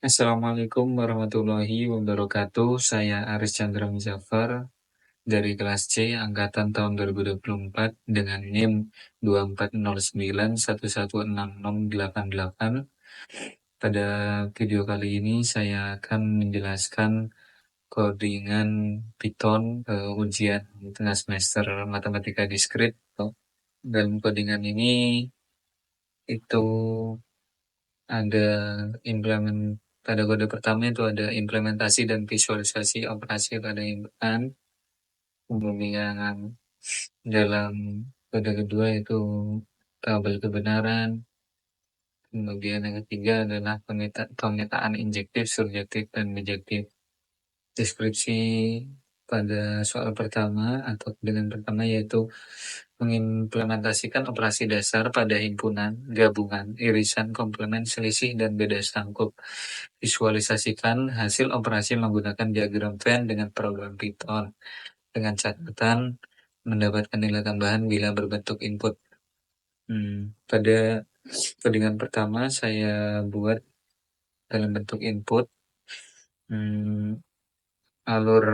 Assalamualaikum warahmatullahi wabarakatuh. Saya Aris Chandra Muzaffar dari kelas C angkatan tahun 2024 dengan NIM 2409116688. Pada video kali ini saya akan menjelaskan codingan Python ujian tengah semester matematika diskrit. Dalam codingan ini itu ada pada kode pertama itu ada implementasi dan visualisasi operasi pada inputan. Kemudian dalam kode kedua itu tabel kebenaran. Kemudian yang ketiga adalah pemetaan injektif, surjektif, dan bijektif. Deskripsi pada soal pertama atau dengan pertama yaitu mengimplementasikan operasi dasar pada himpunan, gabungan, irisan, komplement, selisih, dan beda sangkup. Visualisasikan hasil operasi menggunakan diagram Venn dengan program Python dengan catatan mendapatkan nilai tambahan bila berbentuk input. Pada codingan pertama saya buat dalam bentuk input. Alur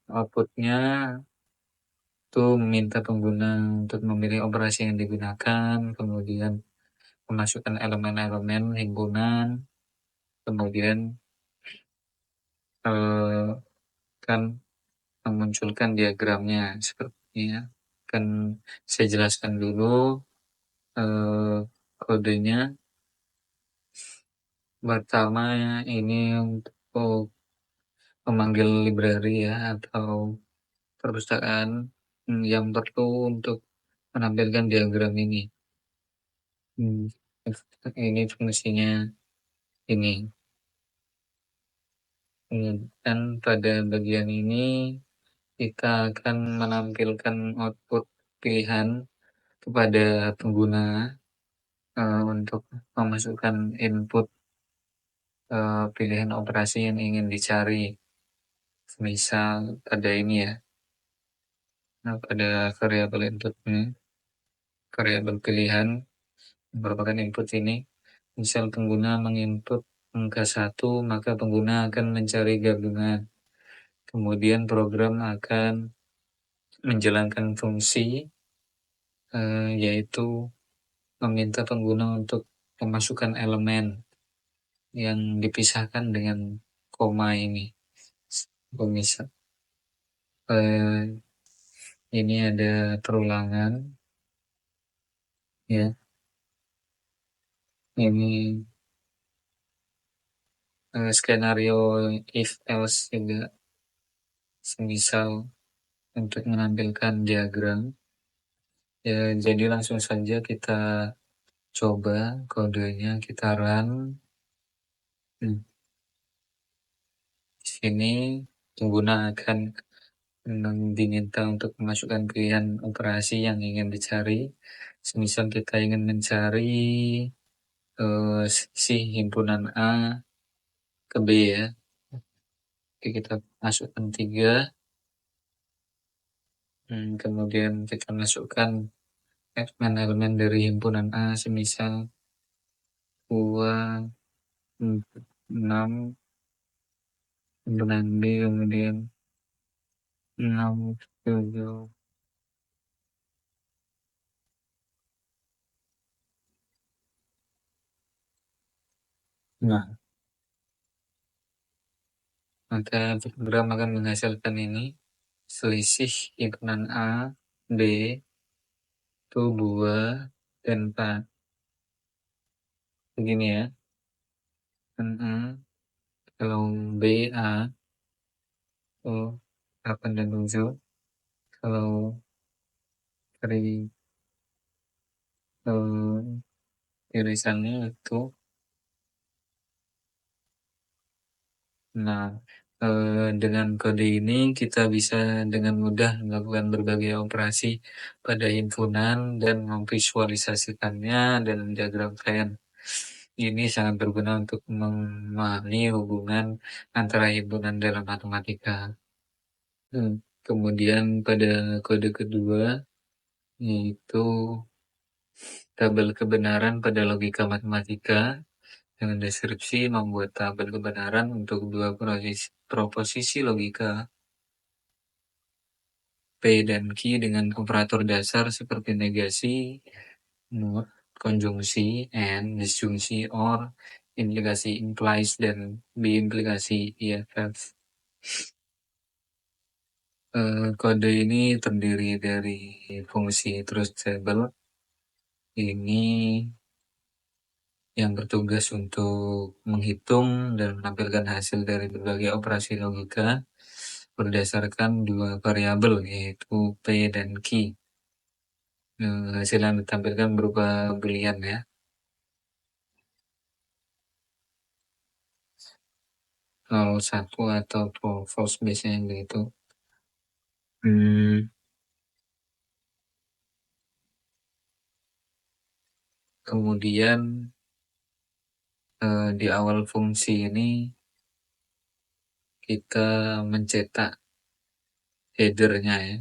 outputnya itu meminta pengguna untuk memilih operasi yang digunakan, kemudian memasukkan elemen-elemen himpunan, kemudian kan memunculkan diagramnya sepertinya. Akan saya jelaskan dulu kodenya. Pertama ini untuk memanggil library ya atau perpustakaan yang perlu untuk menampilkan diagram ini. Ini fungsinya ini. Dan pada bagian ini kita akan menampilkan output pilihan kepada pengguna untuk memasukkan input pilihan operasi yang ingin dicari. Misal pada ini ya. Nah, pada variabel input ini, variabel pilihan merupakan input ini. Misal pengguna menginput angka 1, maka pengguna akan mencari gabungan. Kemudian program akan menjalankan fungsi yaitu meminta pengguna untuk memasukkan elemen yang dipisahkan dengan koma ini. Misal ini ada perulangan ya. Ini skenario if else juga semisal untuk menampilkan diagram ya. Jadi langsung saja kita coba kodenya, kita run. Di sini pengguna akan diminta untuk memasukkan pilihan operasi yang ingin dicari. Semisal kita ingin mencari si himpunan A ke B ya. Oke, kita masukkan 3. Kemudian kita masukkan elemen dari himpunan A, semisal 2, 6, himpunan B, kemudian 6, 7. Nah, maka program akan menghasilkan ini selisih himpunan A, B itu 2 dan 4. Begini ya. Kalau B, A itu 8 dan 7. Kalau dari irisannya itu dengan kode ini kita bisa dengan mudah melakukan berbagai operasi pada himpunan dan memvisualisasikannya dalam diagram Venn. Ini sangat berguna untuk memahami hubungan antara himpunan dalam matematika. Kemudian pada kode kedua yaitu tabel kebenaran pada logika matematika. Dengan deskripsi membuat tabel kebenaran untuk dua proposisi logika P dan Q dengan operator dasar seperti negasi, not, konjungsi, and, disjungsi, or, implikasi implies, dan biimplikasi IFF. Kode ini terdiri dari fungsi truth table ini yang bertugas untuk menghitung dan menampilkan hasil dari berbagai operasi logika berdasarkan dua variabel yaitu P dan Q. Hasil yang ditampilkan berupa boolean ya. Kalau satu atau false biasanya begitu. Kemudian di awal fungsi ini kita mencetak headernya ya.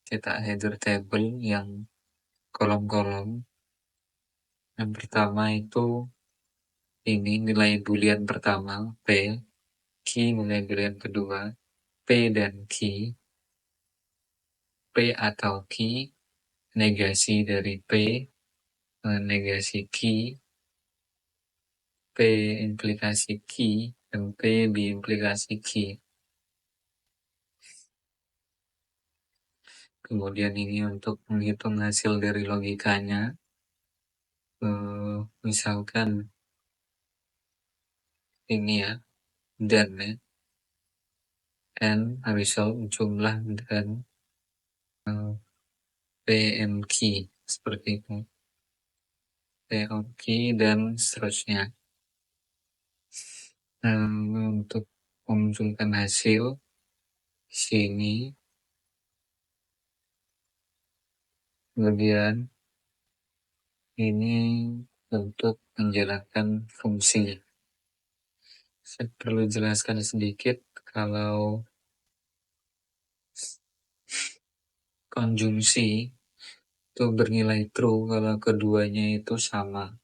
Cetak header table yang kolom-kolom. Yang pertama itu ini nilai boolean pertama P, Q nilai boolean kedua, P dan Q, P atau Q negasi dari P, negasi Q, P implikasi Q, dan P biimplikasi Q. Kemudian ini untuk menghitung hasil dari logikanya, misalkan ini ya, dan ya, n result jumlah dan PMQ seperti itu, PMQ dan seterusnya. Untuk memunculkan hasil sini kemudian ini untuk menjalankan fungsi. Saya perlu jelaskan sedikit kalau konjungsi itu bernilai true kalau keduanya itu sama.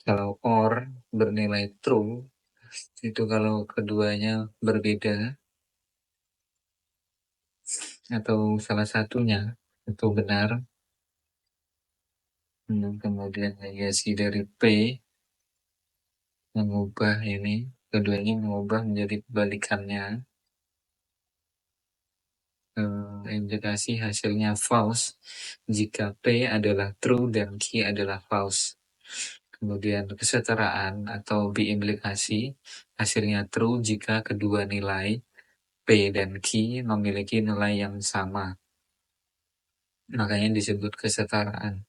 Kalau or bernilai true itu kalau keduanya berbeda atau salah satunya itu benar. Kemudian negasi dari P mengubah ini, keduanya mengubah menjadi kebalikannya. Implikasi hasilnya false jika P adalah true dan Q adalah false. Kemudian kesetaraan atau biimplikasi hasilnya true jika kedua nilai P dan Q memiliki nilai yang sama. Makanya disebut kesetaraan.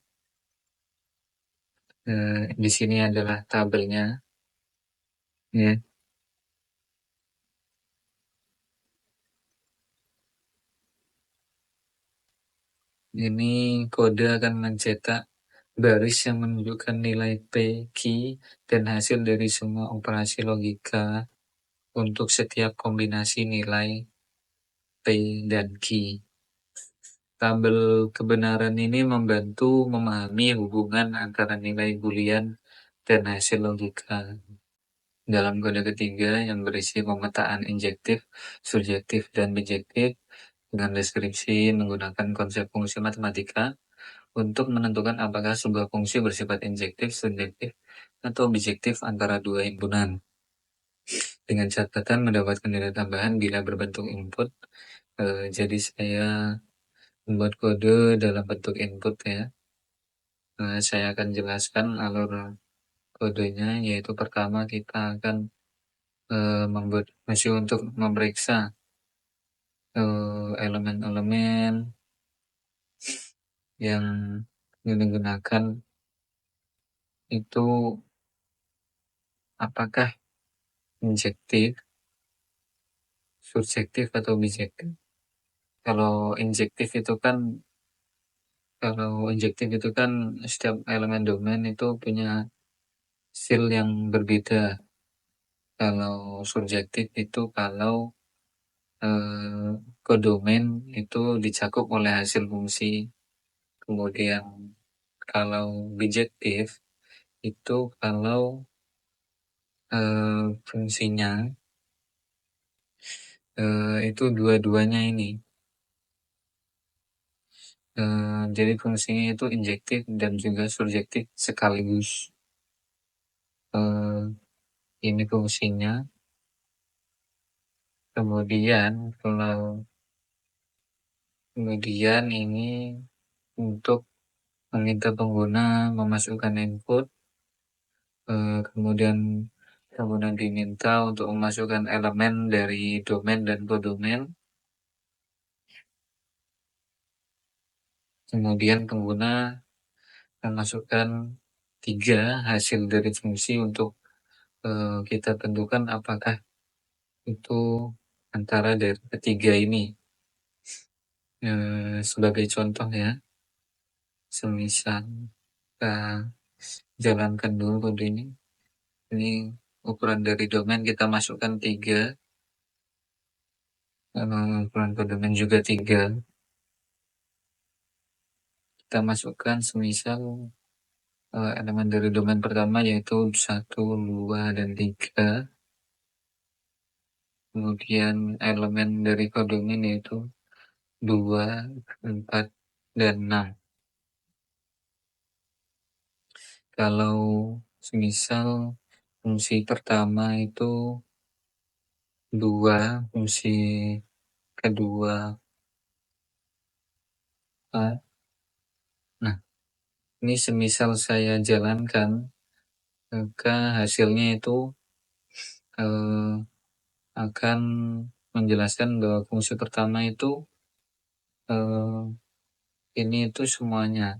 Di sini adalah tabelnya. Ya. Ini kode akan mencetak baris yang menunjukkan nilai P, Q, dan hasil dari semua operasi logika untuk setiap kombinasi nilai P dan Q. Tabel kebenaran ini membantu memahami hubungan antara nilai boolean dan hasil logika. Dalam kode ketiga yang berisi pemetaan injektif, subjektif, dan bijektif dengan deskripsi menggunakan konsep fungsi matematika untuk menentukan apakah sebuah fungsi bersifat injektif, subjektif, atau bijektif antara dua himpunan. Dengan catatan mendapatkan nilai tambahan bila berbentuk input. Jadi saya membuat kode dalam bentuk input ya. Saya akan jelaskan alur kodenya, yaitu pertama kita akan membuat mesin untuk memeriksa elemen-elemen yang digunakan itu apakah injektif, subjektif, atau bijektif. Kalau injektif itu kan setiap elemen domain itu punya seal yang berbeda. Kalau subjektif itu kalau kodomain itu dicakup oleh hasil fungsi. Kemudian kalau bijektif itu kalau fungsinya itu dua-duanya ini. Jadi fungsinya itu injektif dan juga subjektif sekaligus. Ini fungsinya. Kemudian ini untuk meminta pengguna memasukkan input, kemudian pengguna diminta untuk memasukkan elemen dari domain dan kodomain. Kemudian pengguna memasukkan 3 hasil dari fungsi untuk kita tentukan apakah itu antara dari ketiga ini. Sebagai contoh ya, semisal kita jalankan dulu kode ini. Ini ukuran dari domain kita masukkan 3, ukuran kodomain juga 3. Kita masukkan semisal elemen dari domain pertama yaitu 1, 2, dan 3. Kemudian elemen dari kodomain yaitu 2, 4, dan 6. Kalau semisal fungsi pertama itu 2, fungsi kedua 4. Nah, ini semisal saya jalankan, maka hasilnya itu akan menjelaskan bahwa fungsi pertama itu ini itu semuanya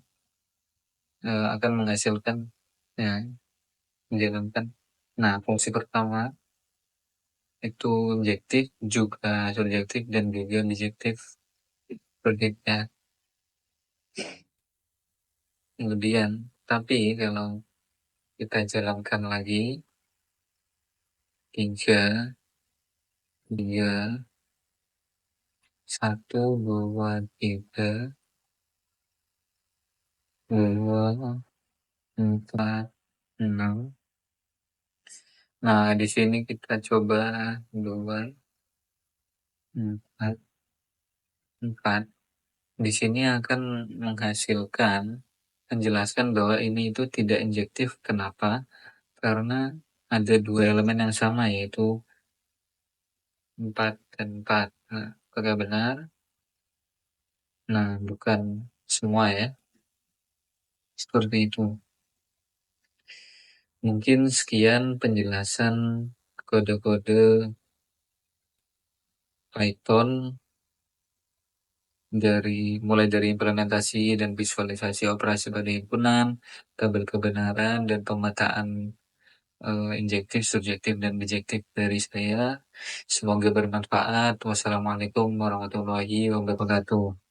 akan menghasilkan ya, menjalankan. Nah, fungsi pertama itu objektif juga subjektif dan juga bijektif sepertinya. Kemudian, tapi kalau kita jalankan lagi 3, 1, 2, 3, 2, 4, 6. Nah, di sini kita coba 2, 4, 4. Di sini akan menjelaskan bahwa ini itu tidak injektif. Kenapa? Karena ada 2 elemen yang sama yaitu 4 dan 4. Nah, apakah benar? Nah, bukan semua ya. Seperti itu. Mungkin sekian penjelasan kode-kode Python mulai dari implementasi dan visualisasi operasi pada himpunan, tabel kebenaran, dan pemetaan injektif, subjektif, dan bijektif dari saya. Semoga bermanfaat. Wassalamualaikum warahmatullahi wabarakatuh.